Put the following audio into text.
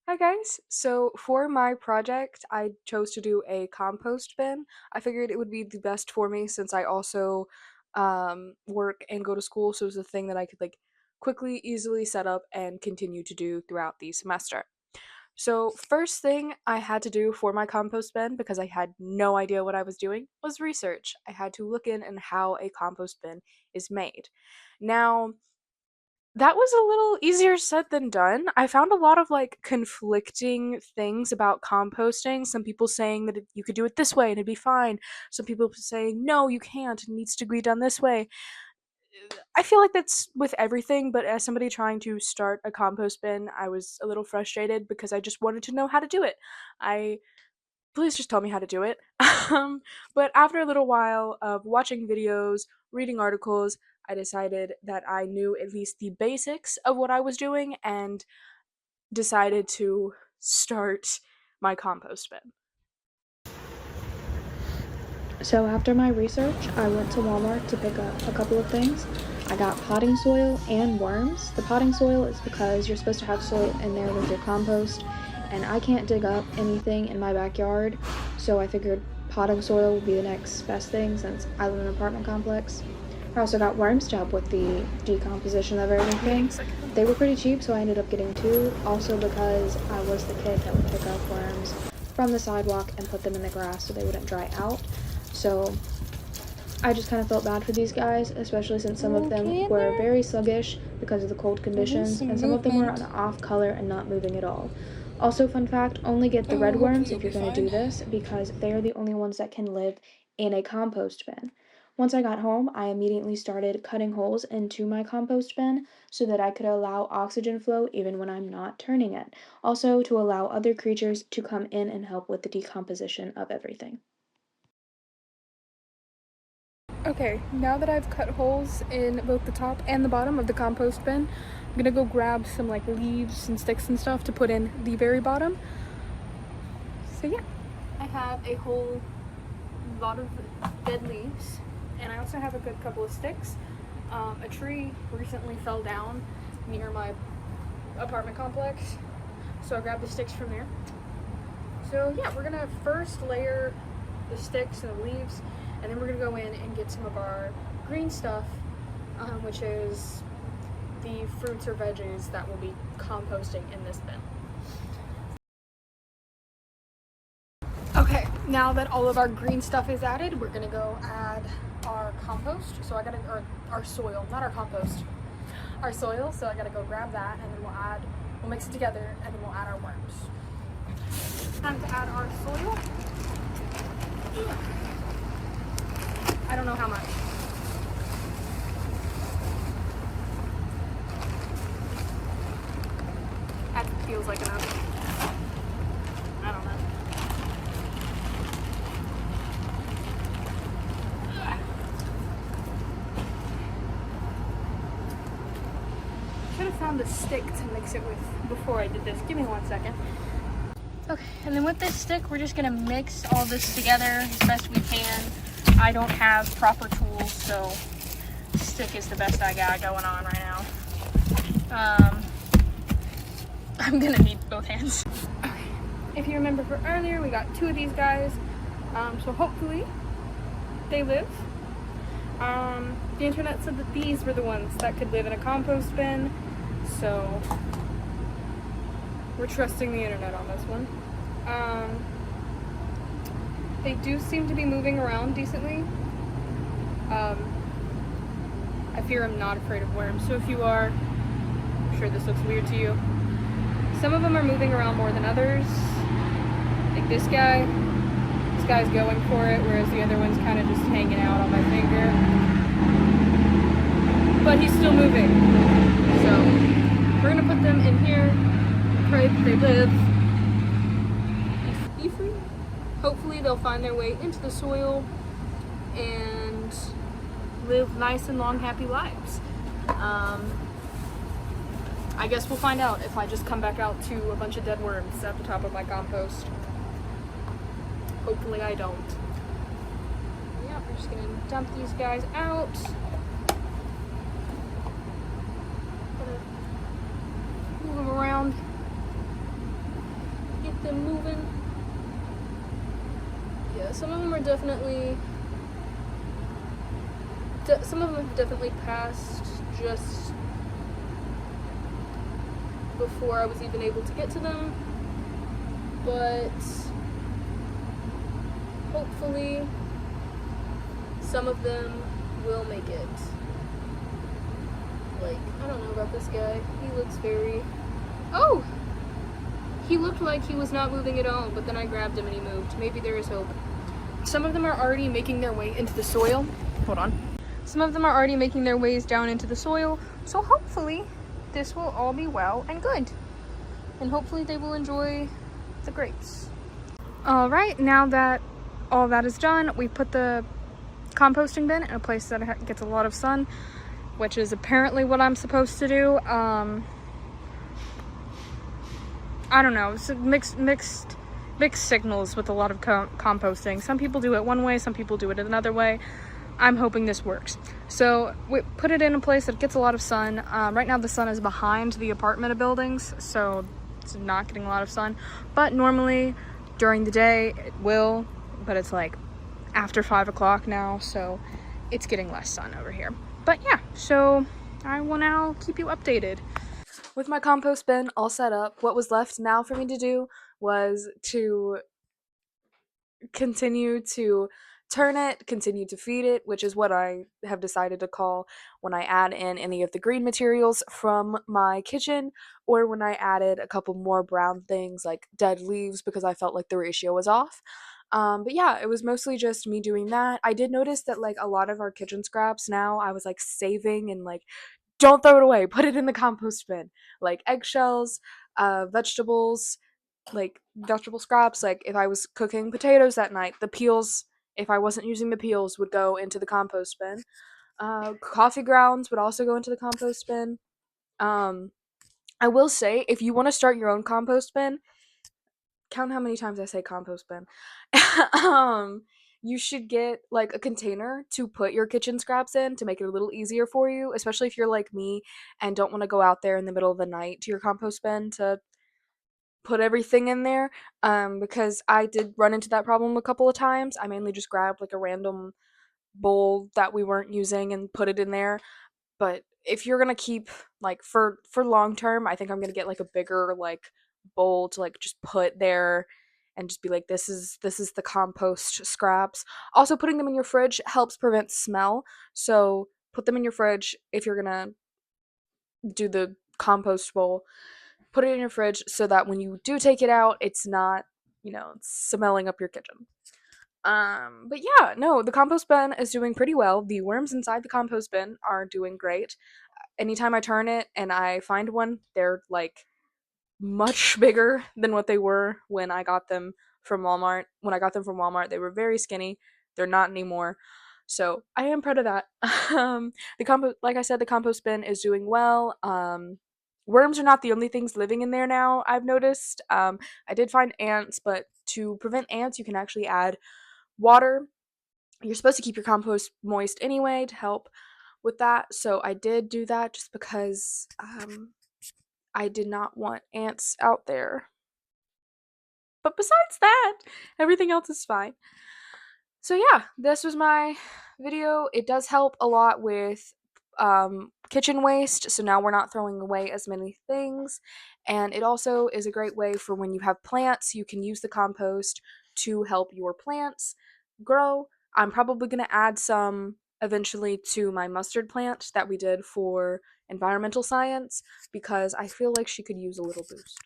Hi guys. So for my project, I chose to do a compost bin. I figured it would be the best for me since I also work and go to school, so it was a thing that I could quickly, easily set up and continue to do throughout the semester. So first thing I had to do for my compost bin, because I had no idea what I was doing, was research. I had to look in and how a compost bin is made. Now, that was a little easier said than done. I found a lot of conflicting things about composting. Some people saying that you could do it this way and it'd be fine. Some people saying no, you can't. It needs to be done this way. I feel like that's with everything, but as somebody trying to start a compost bin, I was a little frustrated because I just wanted to know how to do it. I Please just tell me how to do it. But after a little while of watching videos, reading articles, I decided that I knew at least the basics of what I was doing and decided to start my compost bin. So after my research, I went to Walmart to pick up a couple of things. I got potting soil and worms. The potting soil is because you're supposed to have soil in there with your compost, and I can't dig up anything in my backyard, so I figured potting soil would be the next best thing since I live in an apartment complex. I also got worms to help with the decomposition of everything. They were pretty cheap, so I ended up getting two, also because I was the kid that would pick up worms from the sidewalk and put them in the grass so they wouldn't dry out. So I just kind of felt bad for these guys, especially since some of them were very sluggish because of the cold conditions, and some of them were an off color and not moving at all. Also, fun fact, only get the red worms if you're going to do this because they are the only ones that can live in a compost bin. Once I got home, I immediately started cutting holes into my compost bin so that I could allow oxygen flow even when I'm not turning it. Also, to allow other creatures to come in and help with the decomposition of everything. Okay, now that I've cut holes in both the top and the bottom of the compost bin, I'm gonna go grab some leaves and sticks and stuff to put in the very bottom. So yeah, I have a whole lot of dead leaves, and I also have a good couple of sticks. A tree recently fell down near my apartment complex, so I grabbed the sticks from there. So yeah, we're gonna first layer the sticks and the leaves, and then we're gonna go in and get some of our green stuff, which is the fruits or veggies that will be composting in this bin. Okay, now that all of our green stuff is added, we're gonna go add our compost. So I gotta, or our soil, not our compost, our soil. So I gotta go grab that, and then we'll mix it together, and then we'll add our worms. Time to add our soil. I don't know how much. That feels like enough. I don't know. Should have found a stick to mix it with before I did this. Give me 1 second. Okay, and then with this stick, we're just gonna mix all this together as best we can. I don't have proper tools, so stick is the best I got going on right now. I'm gonna need both hands. Okay. If you remember from earlier, we got 2 of these guys, so hopefully they live. The internet said that these were the ones that could live in a compost bin, so we're trusting the internet on this one. They do seem to be moving around decently. I fear I'm not afraid of worms, so if you are, I'm sure this looks weird to you. Some of them are moving around more than others. Like this guy's going for it, whereas the other one's kind of just hanging out on my finger. But he's still moving. So we're gonna put them in here, pray that they live. Be free. Hopefully they'll find their way into the soil and live nice and long, happy lives. I guess we'll find out if I just come back out to a bunch of dead worms at the top of my compost. Hopefully I don't. Yeah, we're just gonna dump these guys out. Move them around. them moving. Yeah, some of them are definitely. Some of them have definitely passed just before I was even able to get to them. But hopefully, some of them will make it. Like, I don't know about this guy. He looks very. Oh! He looked like he was not moving at all, but then I grabbed him and he moved. Maybe there is hope. Some of them are already making their way into the soil. Hold on. Some of them are already making their ways down into the soil, so hopefully this will all be well and good. And hopefully they will enjoy the grapes. Alright, now that all that is done, we put the composting bin in a place that gets a lot of sun, which is apparently what I'm supposed to do. I don't know, it's mixed signals with a lot of composting. Some people do it one way, some people do it another way. I'm hoping this works. So we put it in a place that gets a lot of sun. Right now the sun is behind the apartment buildings, so it's not getting a lot of sun. But normally during the day it will, but it's like after 5 o'clock now, so it's getting less sun over here. But yeah, so I will now keep you updated. With my compost bin all set up, what was left now for me to do was to continue to turn it, continue to feed it, which is what I have decided to call when I add in any of the green materials from my kitchen, or when I added a couple more brown things like dead leaves because I felt like the ratio was off. But yeah, it was mostly just me doing that. I did notice that like a lot of our kitchen scraps now I was like saving and like don't throw it away, put it in the compost bin. Like eggshells, vegetables, like vegetable scraps. Like if I was cooking potatoes that night, the peels, if I wasn't using the peels, would go into the compost bin. Coffee grounds would also go into the compost bin. Um, I will say, if you want to start your own compost bin, count how many times I say compost bin. um, you should get like a container to put your kitchen scraps in to make it a little easier for you, especially if you're like me and don't want to go out there in the middle of the night to your compost bin to put everything in there. Because I did run into that problem a couple of times. I mainly just grabbed like a random bowl that we weren't using and put it in there. But if you're gonna keep like for long term, I think I'm gonna get like a bigger like bowl to like just put there and just be like this is the compost scraps. Also, putting them in your fridge helps prevent smell. So put them in your fridge if you're gonna do the compost bowl. Put it in your fridge so that when you do take it out, it's not, smelling up your kitchen. But yeah, no, the compost bin is doing pretty well. The worms inside the compost bin are doing great. Anytime I turn it and I find one, they're like much bigger than what they were when I got them from Walmart. When I got them from Walmart, they were very skinny. They're not anymore. So I am proud of that. The compost, like I said, the compost bin is doing well. Worms are not the only things living in there now. I've noticed. I did find ants, but to prevent ants, you can actually add water. You're supposed to keep your compost moist anyway to help with that. So I did do that just because I did not want ants out there. But besides that, everything else is fine. So yeah, this was my video. It does help a lot with kitchen waste, so now we're not throwing away as many things. And it also is a great way for when you have plants, you can use the compost to help your plants grow. I'm probably going to add some eventually to my mustard plant that we did for environmental science because I feel like she could use a little boost.